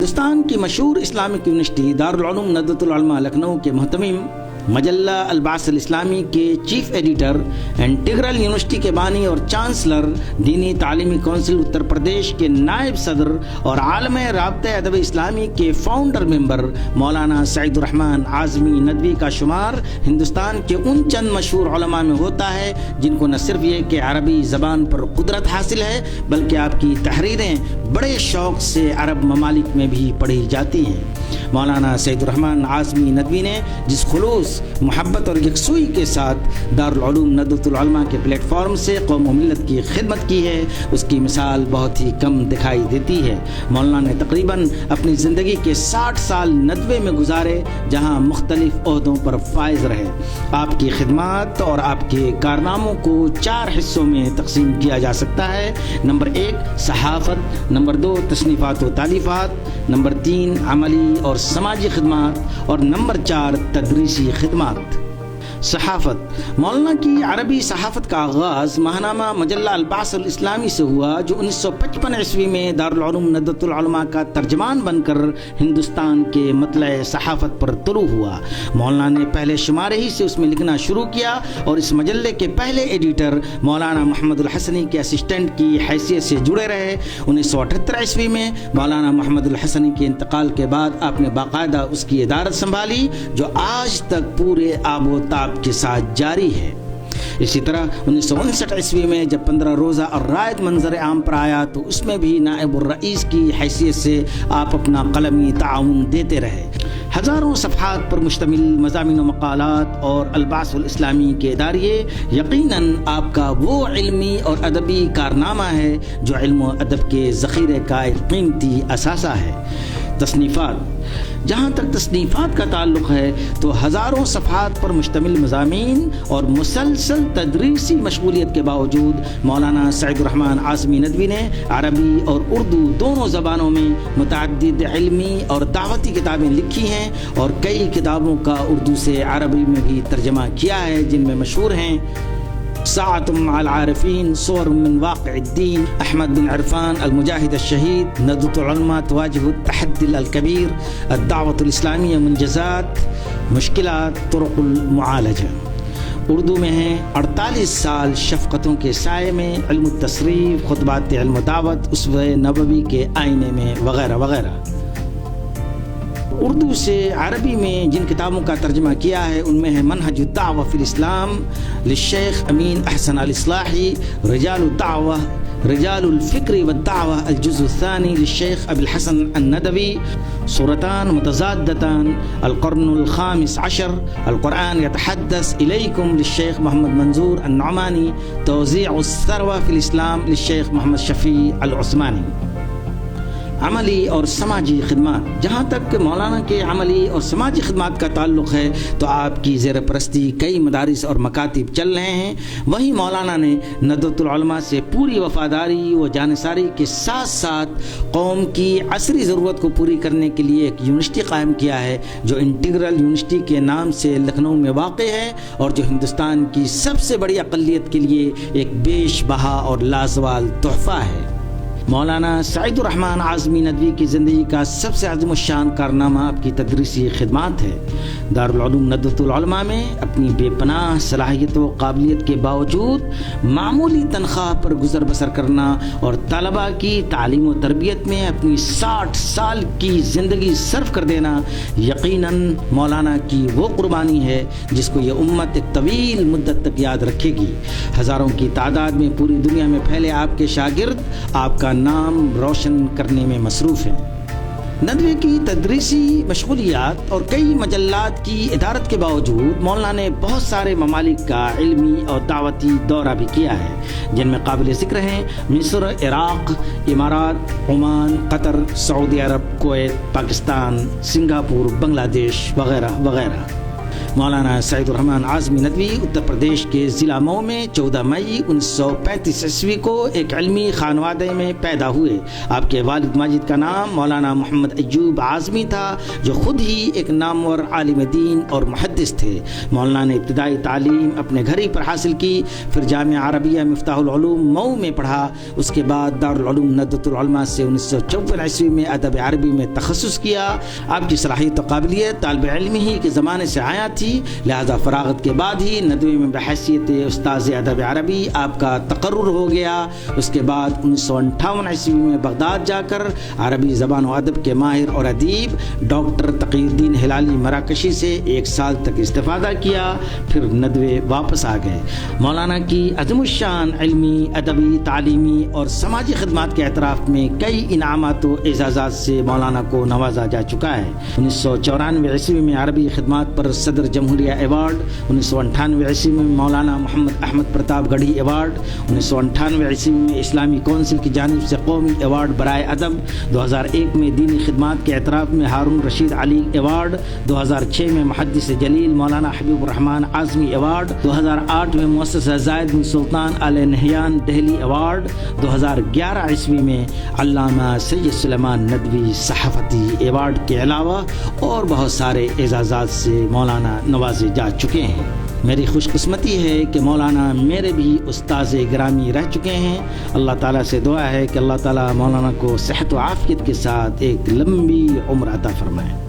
ہندوستان کی مشہور Islamic university Darul Uloom Nadwatul العلماء لکھنؤ کے محتمم، مجلہ البعث الاسلامی کے چیف ایڈیٹر، انٹیگرل یونیورسٹی کے بانی اور چانسلر، دینی تعلیمی کونسل اتر پردیش کے نائب صدر اور عالم رابطہ ادب اسلامی کے فاؤنڈر ممبر مولانا سعید الرحمن اعظمی ندوی کا شمار ہندوستان کے ان چند مشہور علماء میں ہوتا ہے جن کو نہ صرف یہ کہ عربی زبان پر قدرت حاصل ہے بلکہ آپ کی تحریریں بڑے شوق سے عرب ممالک میں بھی پڑھی جاتی ہیں۔ مولانا سعید الرحمن اعظمی ندوی نے جس خلوص، محبت اور یکسوئی کے ساتھ دارالعلوم ندوۃ العلماء کے پلیٹ فارم سے قوم و ملت کی خدمت کی ہے، اس کی مثال بہت ہی کم دکھائی دیتی ہے۔ مولانا نے تقریباً اپنی زندگی کے 60 سال ندوے میں گزارے، جہاں مختلف عہدوں پر فائز رہے۔ آپ کی خدمات اور آپ کے کارناموں کو 4 حصوں میں تقسیم کیا جا سکتا ہے۔ نمبر 1 صحافت، نمبر 2 تصنیفات و تالیفات، نمبر 3 عملی اور سماجی خدمات اور نمبر 4 تدریسی خدمات۔ صحافت، مولانا کی عربی صحافت کا آغاز ماہنامہ مجلہ البعث الاسلامی سے ہوا، جو 1955 عیسوی میں دارالعلوم ندوۃ العلماء کا ترجمان بن کر ہندوستان کے مطلع صحافت پر طلوع ہوا۔ مولانا نے پہلے شمارے ہی سے اس میں لکھنا شروع کیا اور اس مجلے کے پہلے ایڈیٹر مولانا محمد الحسنی کے اسسٹنٹ کی حیثیت سے جڑے رہے۔ 1978 عیسوی میں مولانا محمد الحسنی کے انتقال کے بعد آپ نے باقاعدہ اس کی ادارت سنبھالی، جو آج تک پورے آب و تاب کے ساتھ جاری ہے۔ اسی طرح 1959 عیسوی میں جب 15 روزہ اور رائد منظر عام پر آیا تو اس میں بھی نائب الرئیس کی حیثیت سے آپ اپنا قلمی تعاون دیتے رہے۔ ہزاروں صفحات پر مشتمل مضامین و مقالات اور البعث الاسلامی کے اداریے یقیناً آپ کا وہ علمی اور ادبی کارنامہ ہے جو علم و ادب کے ذخیرے کا ایک قیمتی اثاثہ ہے۔ تصنیفات، جہاں تک تصنیفات کا تعلق ہے تو ہزاروں صفحات پر مشتمل مضامین اور مسلسل تدریسی مشغولیت کے باوجود مولانا سعید الرحمن اعظمی ندوی نے عربی اور اردو دونوں زبانوں میں متعدد علمی اور دعوتی کتابیں لکھی ہیں اور کئی کتابوں کا اردو سے عربی میں بھی ترجمہ کیا ہے، جن میں مشہور ہیں ساعة مع العارفين، صور من واقع الدين، احمد بن عرفان المجاهد الشهيد، ندوۃ العلماء تواجه التحدي الكبير، الدعوة الإسلامية منجزات، مشکلات، طرق المعالجة۔ اردو میں ہیں 48 سال شفقتوں کے سائے میں، علم التصریف، خطبات علم و دعوت، اسوہ نبوی کے آئینے میں، وغیرہ وغیرہ۔ اردو سے عربی میں جن کتابوں کا ترجمہ کیا ہے ان میں ہے منہج الدعوہ فی الاسلام للشیخ امین احسن الاصلاحی، رجال الدعوہ، رجال الفکر والدعوہ الجزء الثانی للشیخ ابی الحسن الندوی، سورتان متضادتان، القرن الخامس عشر، القرآن يتحدث إليكم للشیخ محمد منظور النعمانی، توزیع الثروہ فی الاسلام للشیخ محمد شفیع العثمانی۔ عملی اور سماجی خدمات، جہاں تک مولانا کے عملی اور سماجی خدمات کا تعلق ہے تو آپ کی زیر پرستی کئی مدارس اور مکاتب چل رہے ہیں۔ وہیں مولانا نے ندوۃ العلماء سے پوری وفاداری و جانثاری کے ساتھ ساتھ قوم کی عصری ضرورت کو پوری کرنے کے لیے ایک یونیورسٹی قائم کیا ہے جو انٹیگرل یونیورسٹی کے نام سے لکھنؤ میں واقع ہے اور جو ہندوستان کی سب سے بڑی اقلیت کے لیے ایک بیش بہا اور لازوال تحفہ ہے۔ مولانا سعید الرحمن اعظمی ندوی کی زندگی کا سب سے عظیم الشان کارنامہ آپ کی تدریسی خدمات ہے۔ دارالعلوم ندوۃ العلماء میں اپنی بے پناہ صلاحیت و قابلیت کے باوجود معمولی تنخواہ پر گزر بسر کرنا اور طلباء کی تعلیم و تربیت میں اپنی 60 سال کی زندگی صرف کر دینا یقیناً مولانا کی وہ قربانی ہے جس کو یہ امت ایک طویل مدت تک یاد رکھے گی۔ ہزاروں کی تعداد میں پوری دنیا میں پھیلے آپ کے شاگرد آپ کا نام روشن کرنے میں مصروف ہیں۔ ندوے کی تدریسی مشغولیات اور کئی مجلات کی ادارت کے باوجود مولانا نے بہت سارے ممالک کا علمی اور دعوتی دورہ بھی کیا ہے، جن میں قابل ذکر ہیں مصر، عراق، امارات، عمان، قطر، سعودی عرب، کویت، پاکستان، سنگاپور، بنگلہ دیش، وغیرہ وغیرہ۔ مولانا سعید الرحمان عازمی ندوی اتر پردیش کے ضلع مئو میں 14 مئی 1935 عیسوی کو ایک علمی خانوادے میں پیدا ہوئے۔ آپ کے والد ماجد کا نام مولانا محمد ایوب عازمی تھا جو خود ہی ایک نامور عالم دین اور محدث تھے۔ مولانا نے ابتدائی تعلیم اپنے گھر ہی پر حاصل کی، پھر جامعہ عربیہ مفتاح العلوم مئو میں پڑھا۔ اس کے بعد دارالعلوم ندوۃ العلماء سے 1954 عیسوی میں ادب عربی میں تخصص کیا۔ آپ کی صلاحیت و قابلیت طالب علم ہی کے زمانے سے آیا تھی، لہذا فراغت کے بعد ہی ندوے میں بحیثیت استاذ ادب عربی آپ کا تقرر ہو گیا۔ اس کے بعد 1958 عیسوی میں بغداد جا کر عربی زبان و ادب کے ماہر اور ادیب ڈاکٹر تقی الدین ہلالی مراکشی سے 1 سال تک استفادہ کیا، پھر ندوے واپس آ گئے۔ مولانا کی عظیم الشان علمی، ادبی، تعلیمی اور سماجی خدمات کے اعتراف میں کئی انعامات و اعزازات سے مولانا کو نوازا جا چکا ہے۔ 1994 عیسوی میں عربی خدمات پر صدر جمہوریہ ایوارڈ، 1998 عیسوی میں مولانا محمد احمد پرتاپ گڑھی ایوارڈ، 1998 عیسوی میں اسلامی کونسل کی جانب سے قومی ایوارڈ برائے ادب، 2001 میں دینی خدمات کے اعتراف میں ہارون رشید علی ایوارڈ، 2006 میں محدث جلیل مولانا حبیب الرحمان عازمی ایوارڈ، 2008 میں مؤسسہ زاید بن سلطان آل نہیان دہلی ایوارڈ، 2011 عیسوی میں علامہ سید سلیمان ندوی صحافتی ایوارڈ کے علاوہ اور بہت سارے اعزازات سے مولانا نوازے جا چکے ہیں۔ میری خوش قسمتی ہے کہ مولانا میرے بھی استاذ گرامی رہ چکے ہیں۔ اللہ تعالیٰ سے دعا ہے کہ اللہ تعالیٰ مولانا کو صحت و عافیت کے ساتھ ایک لمبی عمر عطا فرمائے۔